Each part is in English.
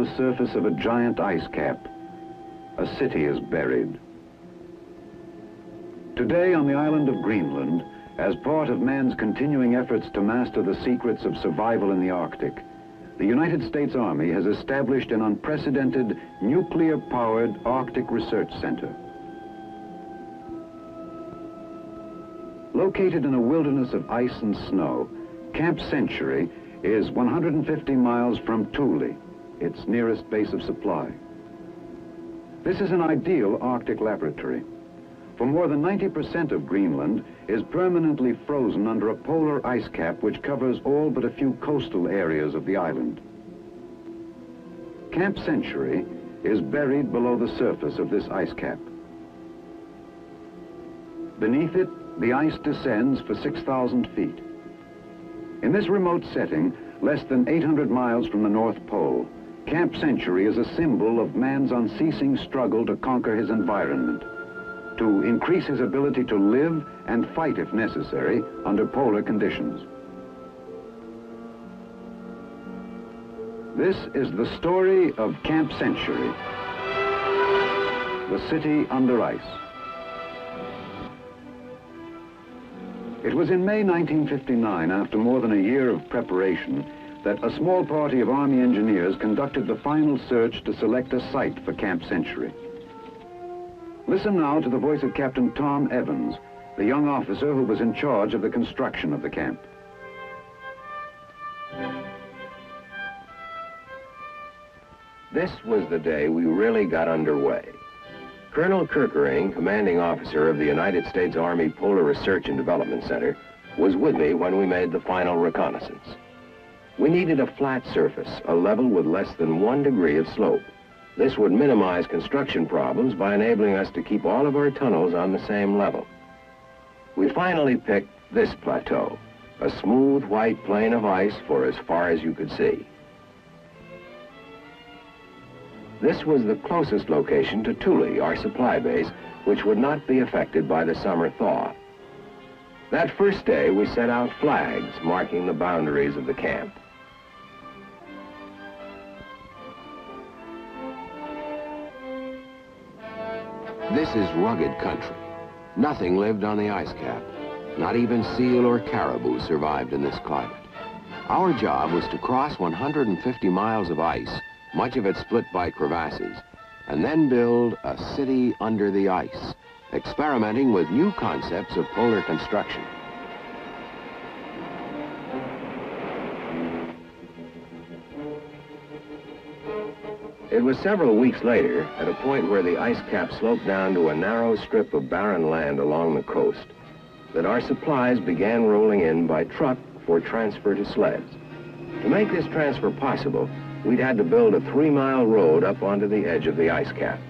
the surface of a giant ice cap. A city is buried. Today on the island of Greenland, as part of man's continuing efforts to master the secrets of survival in the Arctic, the United States Army has established an unprecedented nuclear-powered Arctic Research Center. Located in a wilderness of ice and snow, Camp Century is 150 miles from Thule, its nearest base of supply. This is an ideal Arctic laboratory. For more than 90% of Greenland is permanently frozen under a polar ice cap which covers all but a few coastal areas of the island. Camp Century is buried below the surface of this ice cap. Beneath it, the ice descends for 6,000 feet. In this remote setting, less than 800 miles from the North Pole, Camp Century is a symbol of man's unceasing struggle to conquer his environment, to increase his ability to live and fight, if necessary, under polar conditions. This is the story of Camp Century, the city under ice. It was in May 1959, after more than a year of preparation, that a small party of Army engineers conducted the final search to select a site for Camp Century. Listen now to the voice of Captain Tom Evans, the young officer who was in charge of the construction of the camp. This was the day we really got underway. Colonel Kerkering, commanding officer of the United States Army Polar Research and Development Center, was with me when we made the final reconnaissance. We needed a flat surface, a level with less than 1 degree of slope. This would minimize construction problems by enabling us to keep all of our tunnels on the same level. We finally picked this plateau, a smooth white plain of ice for as far as you could see. This was the closest location to Thule, our supply base, which would not be affected by the summer thaw. That first day, we set out flags marking the boundaries of the camp. This is rugged country. Nothing lived on the ice cap. Not even seal or caribou survived in this climate. Our job was to cross 150 miles of ice, much of it split by crevasses, and then build a city under the ice, experimenting with new concepts of polar construction. It was several weeks later, at a point where the ice cap sloped down to a narrow strip of barren land along the coast, that our supplies began rolling in by truck for transfer to sleds. To make this transfer possible, we'd had to build a 3-mile road up onto the edge of the ice cap.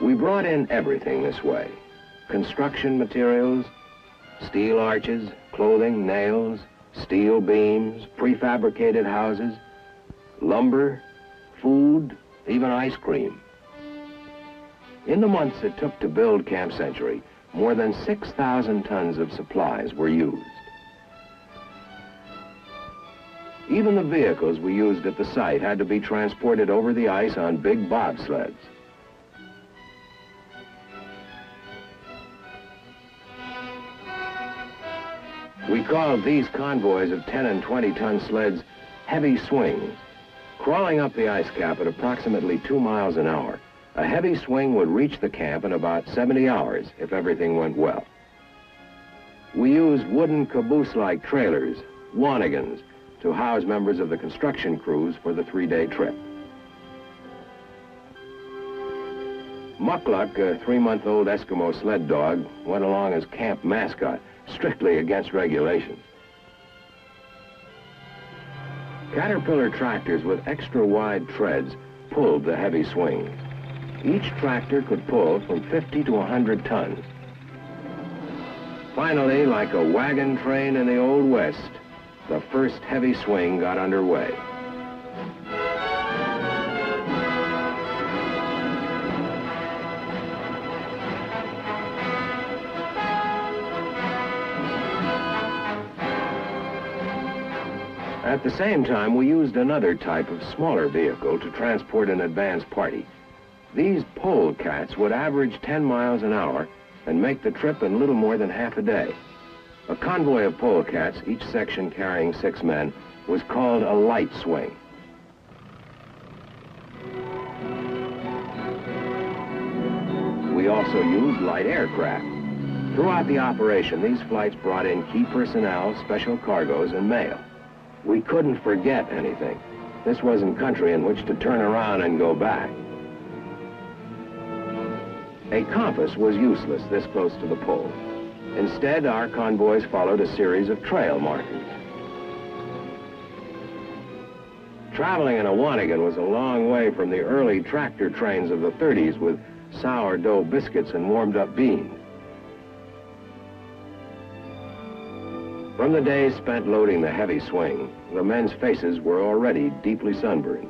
We brought in everything this way: construction materials, steel arches, clothing, nails, steel beams, prefabricated houses, lumber, food, even ice cream. In the months it took to build Camp Century, more than 6,000 tons of supplies were used. Even the vehicles we used at the site had to be transported over the ice on big bobsleds. We called these convoys of 10 and 20-ton sleds heavy swings. Crawling up the ice cap at approximately 2 miles an hour, a heavy swing would reach the camp in about 70 hours if everything went well. We used wooden caboose-like trailers, wanigans, to house members of the construction crews for the 3-day trip. Mukluk, a 3-month-old Eskimo sled dog, went along as camp mascot, strictly against regulations. Caterpillar tractors with extra-wide treads pulled the heavy swings. Each tractor could pull from 50 to 100 tons. Finally, like a wagon train in the Old West, the first heavy swing got underway. At the same time, we used another type of smaller vehicle to transport an advance party. These polecats would average 10 miles an hour and make the trip in little more than half a day. A convoy of polecats, each section carrying 6 men, was called a light swing. We also used light aircraft. Throughout the operation, these flights brought in key personnel, special cargoes, and mail. We couldn't forget anything. This wasn't country in which to turn around and go back. A compass was useless this close to the pole. Instead, our convoys followed a series of trail markers. Traveling in a wanigan was a long way from the early tractor trains of the 30s with sourdough biscuits and warmed-up beans. From the days spent loading the heavy swing, the men's faces were already deeply sunburned.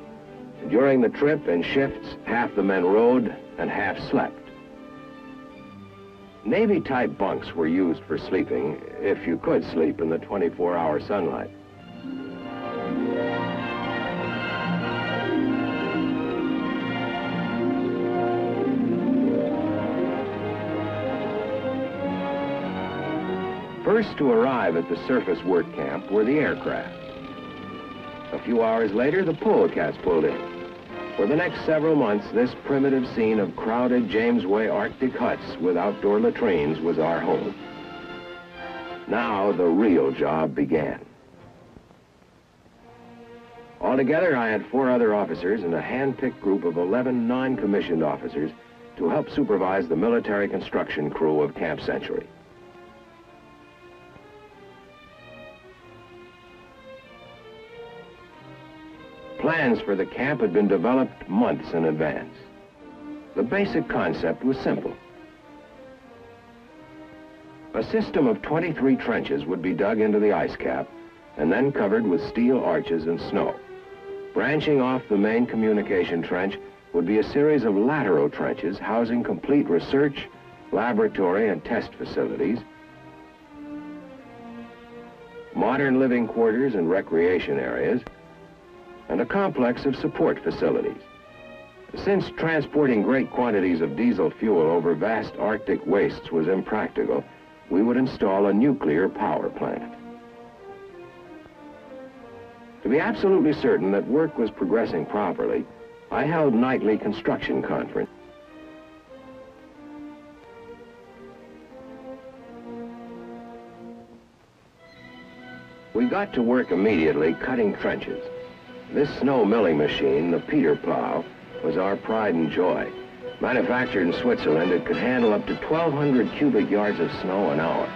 During the trip, in shifts, half the men rode and half slept. Navy-type bunks were used for sleeping, if you could sleep in the 24-hour sunlight. First to arrive at the surface work camp were the aircraft. A few hours later, the polecats pulled in. For the next several months, this primitive scene of crowded James Way Arctic huts with outdoor latrines was our home. Now the real job began. Altogether, I had 4 other officers and a hand-picked group of 11 non-commissioned officers to help supervise the military construction crew of Camp Century. Plans for the camp had been developed months in advance. The basic concept was simple. A system of 23 trenches would be dug into the ice cap and then covered with steel arches and snow. Branching off the main communication trench would be a series of lateral trenches housing complete research, laboratory, and test facilities, modern living quarters and recreation areas, and a complex of support facilities. Since transporting great quantities of diesel fuel over vast Arctic wastes was impractical, we would install a nuclear power plant. To be absolutely certain that work was progressing properly, I held nightly construction conferences. We got to work immediately cutting trenches. This snow milling machine, the Peter plow, was our pride and joy. Manufactured in Switzerland, it could handle up to 1,200 cubic yards of snow an hour.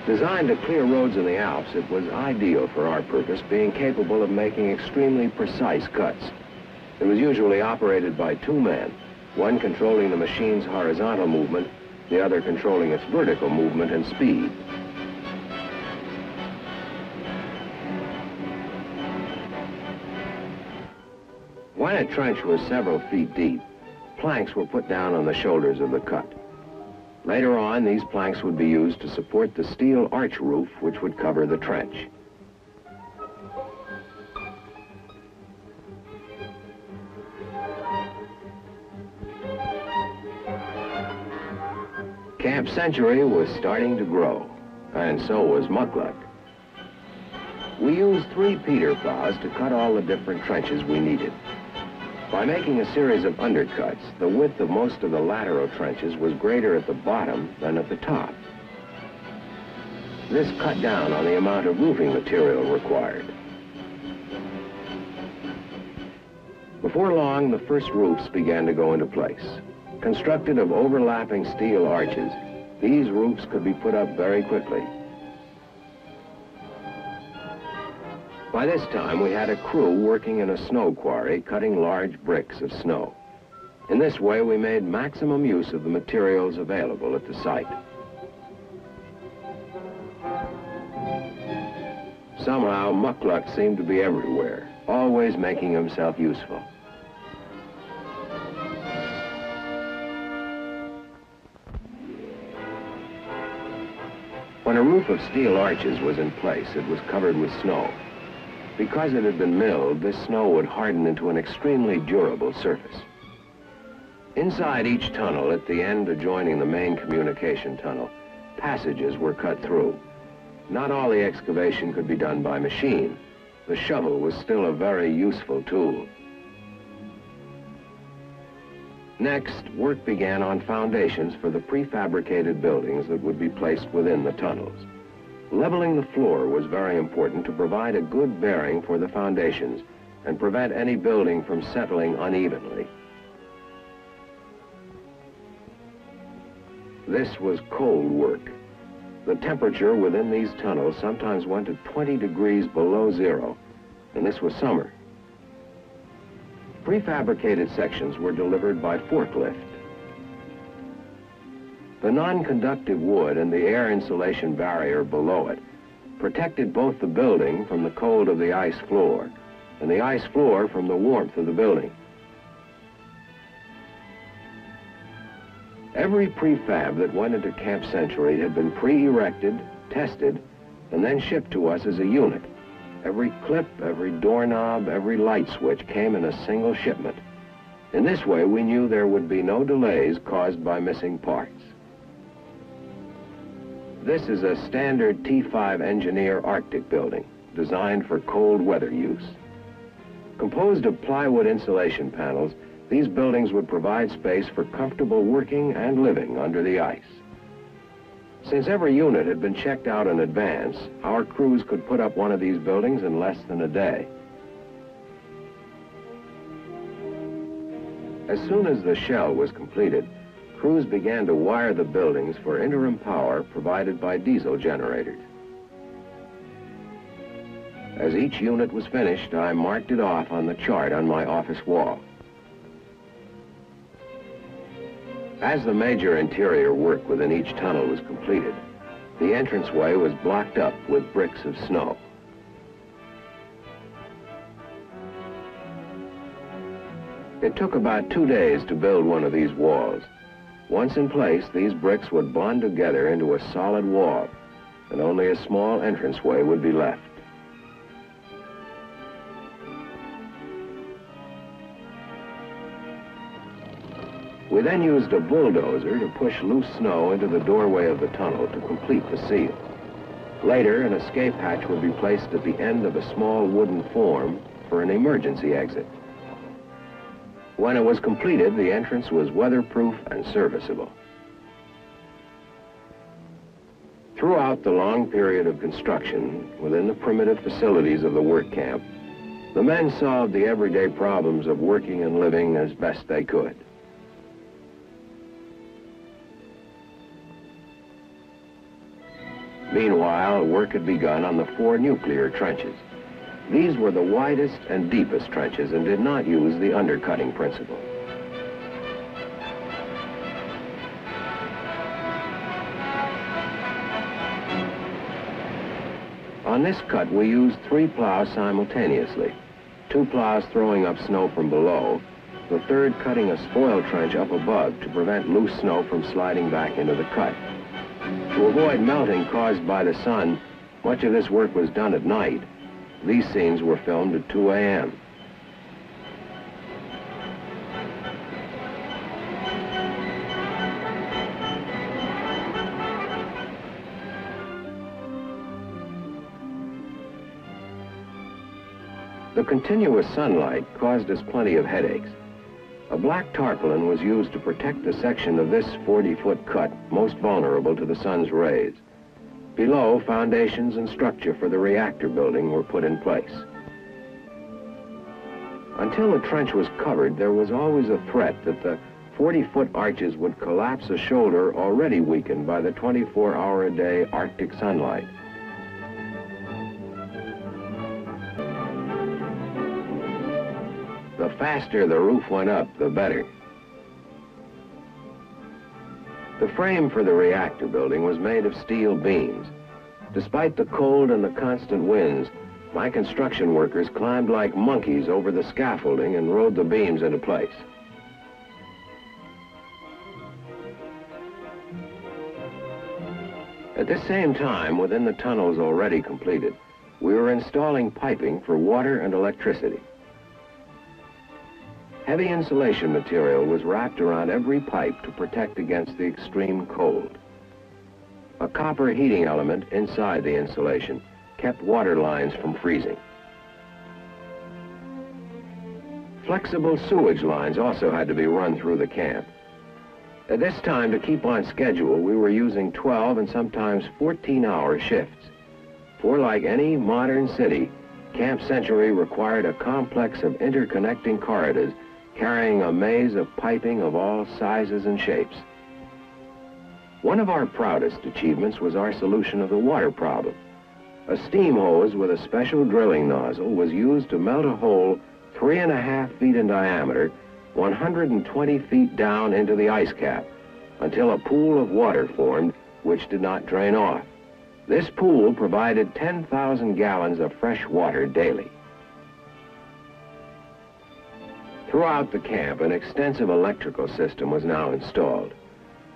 Designed to clear roads in the Alps, it was ideal for our purpose, being capable of making extremely precise cuts. It was usually operated by 2 men, one controlling the machine's horizontal movement, the other controlling its vertical movement and speed. When a trench was several feet deep, planks were put down on the shoulders of the cut. Later on, these planks would be used to support the steel arch roof which would cover the trench. Camp Century was starting to grow, and so was Muckluck. We used 3 Peter plows to cut all the different trenches we needed. By making a series of undercuts, the width of most of the lateral trenches was greater at the bottom than at the top. This cut down on the amount of roofing material required. Before long, the first roofs began to go into place. Constructed of overlapping steel arches, these roofs could be put up very quickly. By this time, we had a crew working in a snow quarry cutting large bricks of snow. In this way, we made maximum use of the materials available at the site. Somehow, Muckluck seemed to be everywhere, always making himself useful. When a roof of steel arches was in place, it was covered with snow. Because it had been milled, this snow would harden into an extremely durable surface. Inside each tunnel, at the end adjoining the main communication tunnel, passages were cut through. Not all the excavation could be done by machine. The shovel was still a very useful tool. Next, work began on foundations for the prefabricated buildings that would be placed within the tunnels. Leveling the floor was very important to provide a good bearing for the foundations and prevent any building from settling unevenly. This was cold work. The temperature within these tunnels sometimes went to 20 degrees below zero, and this was summer. Prefabricated sections were delivered by forklift. The non-conductive wood and the air insulation barrier below it protected both the building from the cold of the ice floor and the ice floor from the warmth of the building. Every prefab that went into Camp Century had been pre-erected, tested, and then shipped to us as a unit. Every clip, every doorknob, every light switch came in a single shipment. In this way, we knew there would be no delays caused by missing parts. This is a standard T5 Engineer Arctic building, designed for cold weather use. Composed of plywood insulation panels, these buildings would provide space for comfortable working and living under the ice. Since every unit had been checked out in advance, our crews could put up one of these buildings in less than a day. As soon as the shell was completed, crews began to wire the buildings for interim power provided by diesel generators. As each unit was finished, I marked it off on the chart on my office wall. As the major interior work within each tunnel was completed, the entranceway was blocked up with bricks of snow. It took about 2 days to build one of these walls. Once in place, these bricks would bond together into a solid wall, and only a small entranceway would be left. We then used a bulldozer to push loose snow into the doorway of the tunnel to complete the seal. Later, an escape hatch would be placed at the end of a small wooden form for an emergency exit. When it was completed, the entrance was weatherproof and serviceable. Throughout the long period of construction, within the primitive facilities of the work camp, the men solved the everyday problems of working and living as best they could. Meanwhile, work had begun on the 4 nuclear trenches. These were the widest and deepest trenches and did not use the undercutting principle. On this cut, we used 3 plows simultaneously, 2 plows throwing up snow from below, the third cutting a spoil trench up above to prevent loose snow from sliding back into the cut. To avoid melting caused by the sun, much of this work was done at night. These scenes were filmed at 2 a.m. The continuous sunlight caused us plenty of headaches. A black tarpaulin was used to protect the section of this 40-foot cut most vulnerable to the sun's rays. Below, foundations and structure for the reactor building were put in place. Until the trench was covered, there was always a threat that the 40-foot arches would collapse a shoulder already weakened by the 24-hour-a-day Arctic sunlight. The faster the roof went up, the better. The frame for the reactor building was made of steel beams. Despite the cold and the constant winds, my construction workers climbed like monkeys over the scaffolding and rode the beams into place. At the same time, within the tunnels already completed, we were installing piping for water and electricity. Heavy insulation material was wrapped around every pipe to protect against the extreme cold. A copper heating element inside the insulation kept water lines from freezing. Flexible sewage lines also had to be run through the camp. At this time, to keep on schedule, we were using 12 and sometimes 14-hour shifts. For like any modern city, Camp Century required a complex of interconnecting corridors carrying a maze of piping of all sizes and shapes. One of our proudest achievements was our solution of the water problem. A steam hose with a special drilling nozzle was used to melt a hole 3.5 feet in diameter, 120 feet down into the ice cap, until a pool of water formed which did not drain off. This pool provided 10,000 gallons of fresh water daily. Throughout the camp, an extensive electrical system was now installed.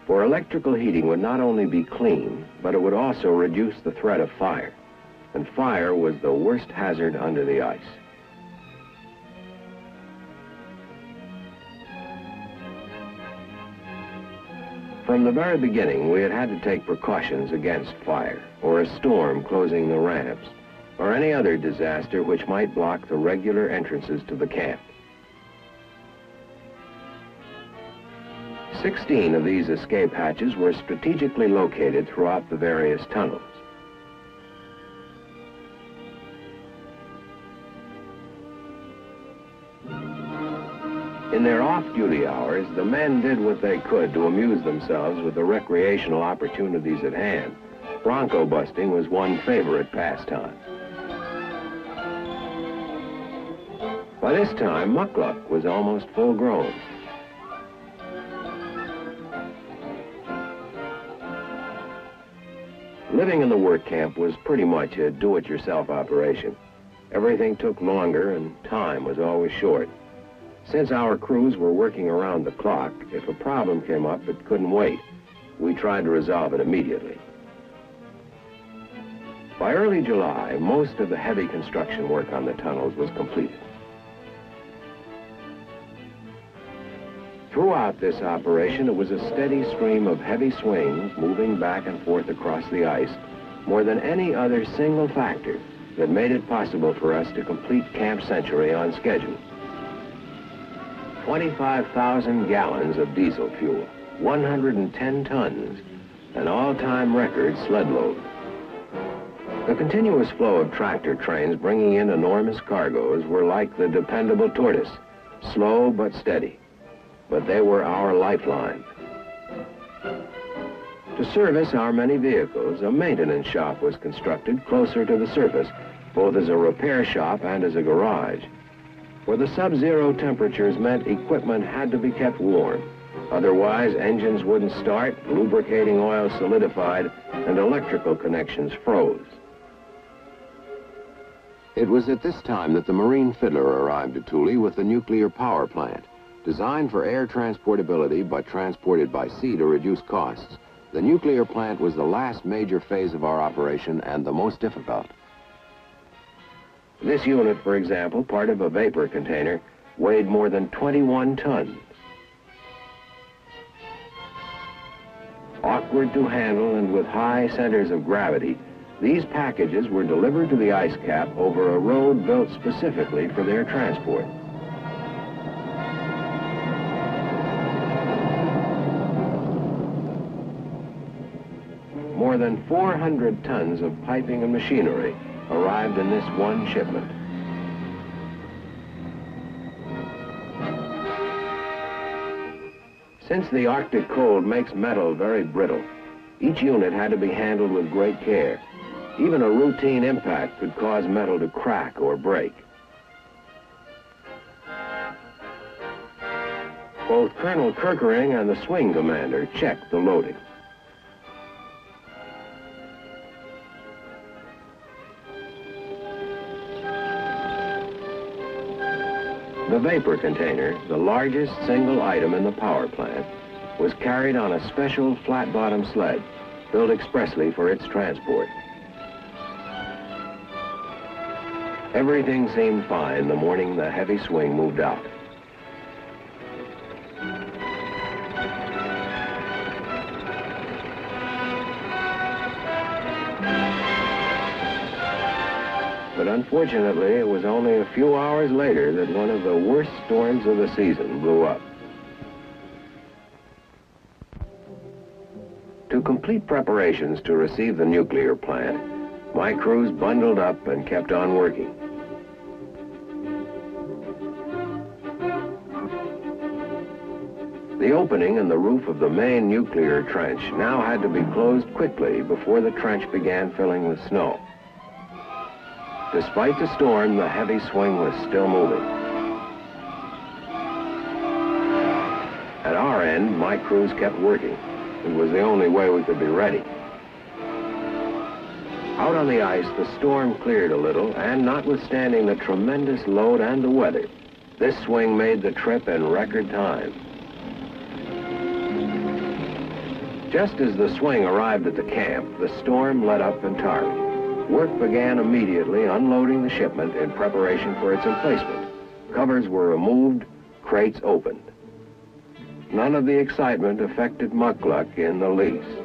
For electrical heating would not only be clean, but it would also reduce the threat of fire. And fire was the worst hazard under the ice. From the very beginning, we had to take precautions against fire, or a storm closing the ramps, or any other disaster which might block the regular entrances to the camp. 16 of these escape hatches were strategically located throughout the various tunnels. In their off-duty hours, the men did what they could to amuse themselves with the recreational opportunities at hand. Bronco busting was one favorite pastime. By this time, muckluck was almost full grown. Living in the work camp was pretty much a do-it-yourself operation. Everything took longer and time was always short. Since our crews were working around the clock, if a problem came up that couldn't wait, we tried to resolve it immediately. By early July, most of the heavy construction work on the tunnels was completed. Throughout this operation, it was a steady stream of heavy swings moving back and forth across the ice, more than any other single factor that made it possible for us to complete Camp Century on schedule. 25,000 gallons of diesel fuel, 110 tons, an all-time record sled load. The continuous flow of tractor trains bringing in enormous cargoes were like the dependable tortoise, slow but steady. But they were our lifeline. To service our many vehicles, a maintenance shop was constructed closer to the surface, both as a repair shop and as a garage. For the sub-zero temperatures meant equipment had to be kept warm. Otherwise, engines wouldn't start, lubricating oil solidified, and electrical connections froze. It was at this time that the Marine Fiddler arrived at Thule with the nuclear power plant. Designed for air transportability but transported by sea to reduce costs, the nuclear plant was the last major phase of our operation and the most difficult. This unit, for example, part of a vapor container, weighed more than 21 tons. Awkward to handle and with high centers of gravity, these packages were delivered to the ice cap over a road built specifically for their transport. More than 400 tons of piping and machinery arrived in this one shipment. Since the Arctic cold makes metal very brittle, each unit had to be handled with great care. Even a routine impact could cause metal to crack or break. Both Colonel Kirkering and the swing commander checked the loading. The vapor container, the largest single item in the power plant, was carried on a special flat-bottom sled built expressly for its transport. Everything seemed fine the morning the heavy swing moved out. But unfortunately, it was only a few hours later that one of the worst storms of the season blew up. To complete preparations to receive the nuclear plant, my crews bundled up and kept on working. The opening in the roof of the main nuclear trench now had to be closed quickly before the trench began filling with snow. Despite the storm, the heavy swing was still moving. At our end, my crews kept working. It was the only way we could be ready. Out on the ice, the storm cleared a little, and notwithstanding the tremendous load and the weather, this swing made the trip in record time. Just as the swing arrived at the camp, the storm let up entirely. Work began immediately unloading the shipment in preparation for its emplacement. Covers were removed, crates opened. None of the excitement affected Muckluck in the least.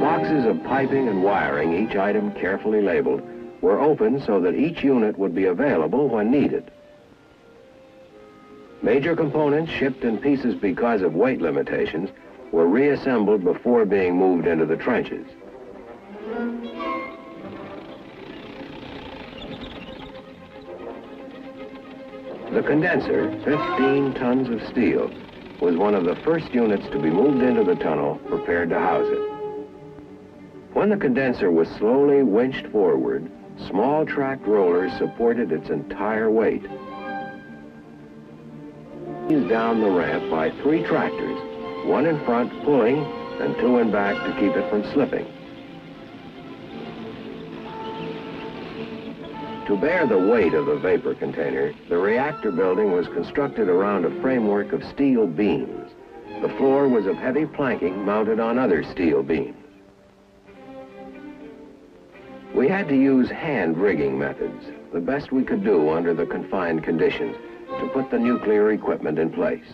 Boxes of piping and wiring, each item carefully labeled, were opened so that each unit would be available when needed. Major components shipped in pieces because of weight limitations were reassembled before being moved into the trenches. The condenser, 15 tons of steel, was one of the first units to be moved into the tunnel, prepared to house it. When the condenser was slowly winched forward, small track rollers supported its entire weight. Eased down the ramp by 3 tractors, one in front pulling and 2 in back to keep it from slipping. To bear the weight of the vapor container, the reactor building was constructed around a framework of steel beams. The floor was of heavy planking mounted on other steel beams. We had to use hand rigging methods, the best we could do under the confined conditions, to put the nuclear equipment in place.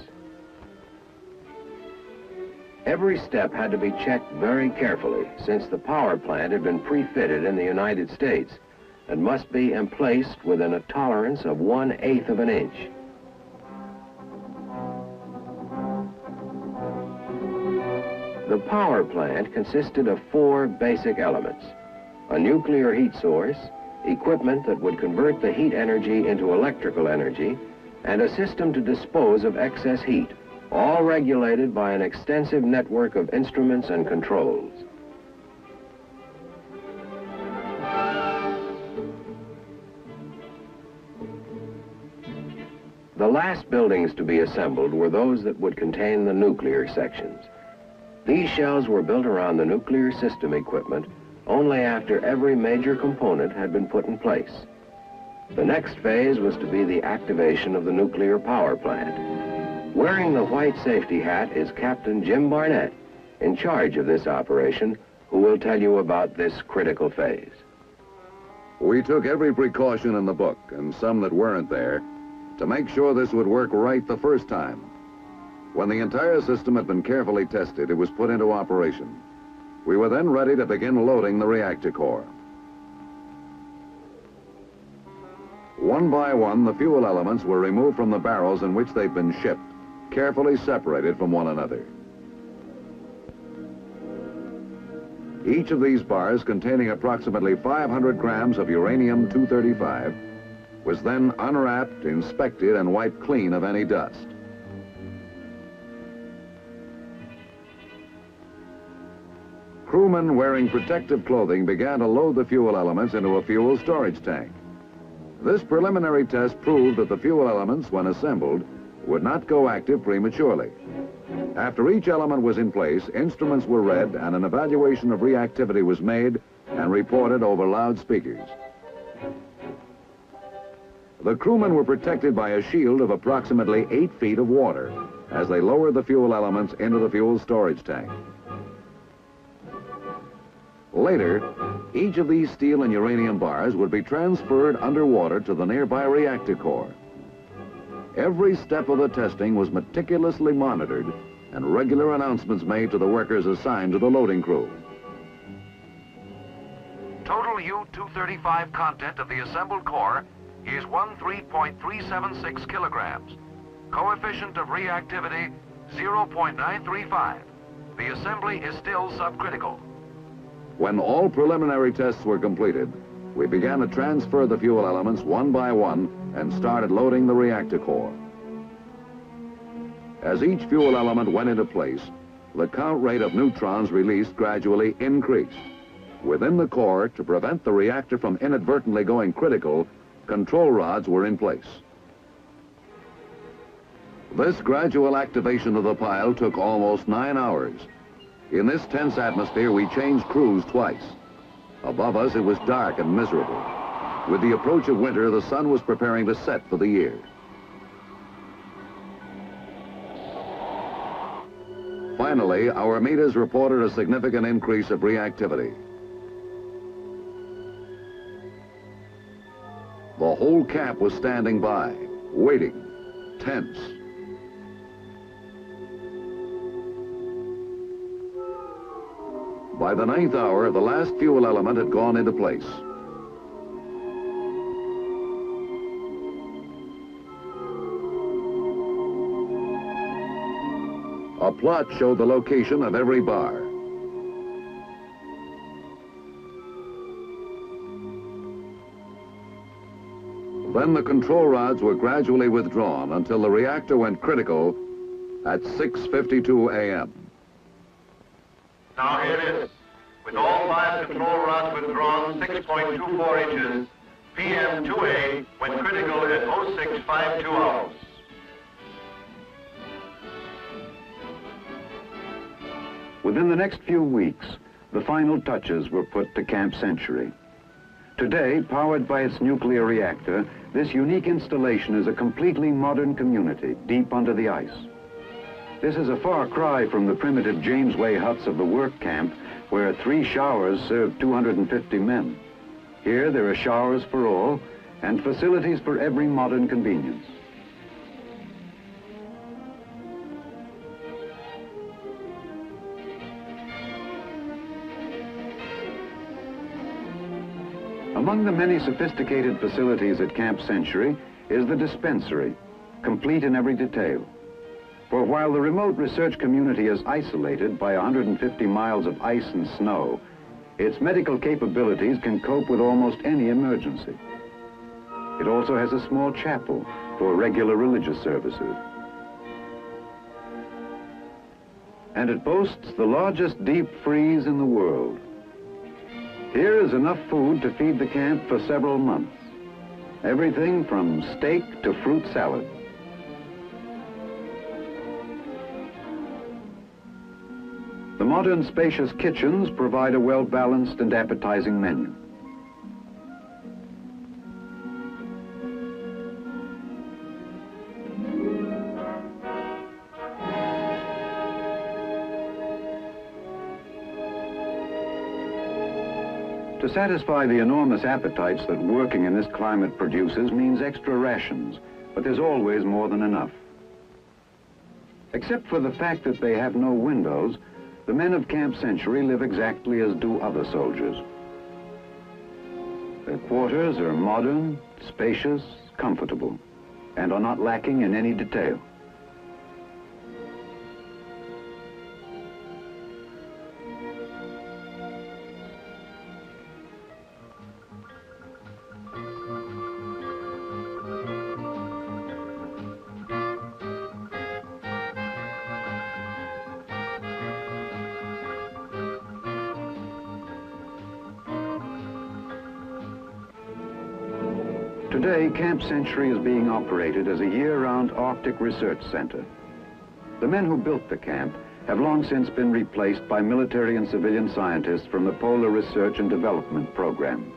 Every step had to be checked very carefully, since the power plant had been pre-fitted in the United States and must be emplaced within a tolerance of 1/8 of an inch. The power plant consisted of 4 basic elements: a nuclear heat source, equipment that would convert the heat energy into electrical energy, and a system to dispose of excess heat, all regulated by an extensive network of instruments and controls. The last buildings to be assembled were those that would contain the nuclear sections. These shells were built around the nuclear system equipment only after every major component had been put in place. The next phase was to be the activation of the nuclear power plant. Wearing the white safety hat is Captain Jim Barnett, in charge of this operation, who will tell you about this critical phase. We took every precaution in the book, and some that weren't there, to make sure this would work right the first time. When the entire system had been carefully tested, it was put into operation. We were then ready to begin loading the reactor core. One by one, the fuel elements were removed from the barrels in which they'd been shipped, carefully separated from one another. Each of these bars, containing approximately 500 grams of uranium-235, was then unwrapped, inspected, and wiped clean of any dust. Crewmen wearing protective clothing began to load the fuel elements into a fuel storage tank. This preliminary test proved that the fuel elements, when assembled, would not go active prematurely. After each element was in place, instruments were read and an evaluation of reactivity was made and reported over loudspeakers. The crewmen were protected by a shield of approximately 8 feet of water as they lowered the fuel elements into the fuel storage tank. Later, each of these steel and uranium bars would be transferred underwater to the nearby reactor core. Every step of the testing was meticulously monitored and regular announcements made to the workers assigned to the loading crew. Total U-235 content of the assembled core is 13.376 kilograms. Coefficient of reactivity 0.935. The assembly is still subcritical. When all preliminary tests were completed, we began to transfer the fuel elements one by one and started loading the reactor core. As each fuel element went into place, the count rate of neutrons released gradually increased. Within the core, to prevent the reactor from inadvertently going critical, control rods were in place. This gradual activation of the pile took almost 9 hours. In this tense atmosphere, we changed crews twice. Above us, it was dark and miserable. With the approach of winter, the sun was preparing to set for the year. Finally, our meters reported a significant increase of reactivity. The whole camp was standing by, waiting, tense. By the 9th hour, the last fuel element had gone into place. A plot showed the location of every bar. Then the control rods were gradually withdrawn until the reactor went critical at 6:52 a.m. Now here it is. With all 5 control rods withdrawn 6.24 inches, PM 2A went critical at 0652 hours. Within the next few weeks, the final touches were put to Camp Century. Today, powered by its nuclear reactor, this unique installation is a completely modern community deep under the ice. This is a far cry from the primitive Jamesway huts of the work camp, where 3 showers served 250 men. Here, there are showers for all and facilities for every modern convenience. Among the many sophisticated facilities at Camp Century is the dispensary, complete in every detail. For while the remote research community is isolated by 150 miles of ice and snow, its medical capabilities can cope with almost any emergency. It also has a small chapel for regular religious services. And it boasts the largest deep freeze in the world. Here is enough food to feed the camp for several months. Everything from steak to fruit salad. The modern spacious kitchens provide a well-balanced and appetizing menu. To satisfy the enormous appetites that working in this climate produces means extra rations, but there's always more than enough. Except for the fact that they have no windows, the men of Camp Century live exactly as do other soldiers. Their quarters are modern, spacious, comfortable, and are not lacking in any detail. Today, Camp Century is being operated as a year-round Arctic research center. The men who built the camp have long since been replaced by military and civilian scientists from the Polar Research and Development Program.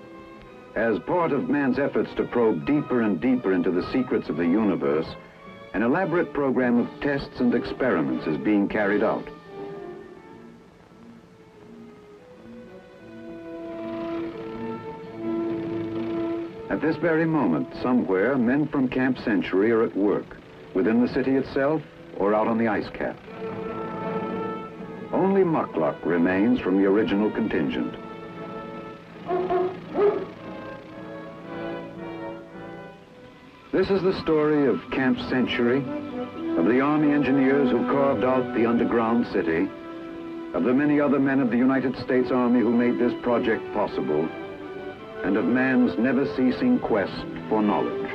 As part of man's efforts to probe deeper and deeper into the secrets of the universe, an elaborate program of tests and experiments is being carried out. At this very moment, somewhere, men from Camp Century are at work, within the city itself or out on the ice cap. Only muckluck remains from the original contingent. This is the story of Camp Century, of the Army engineers who carved out the underground city, of the many other men of the United States Army who made this project possible, and of man's never-ceasing quest for knowledge.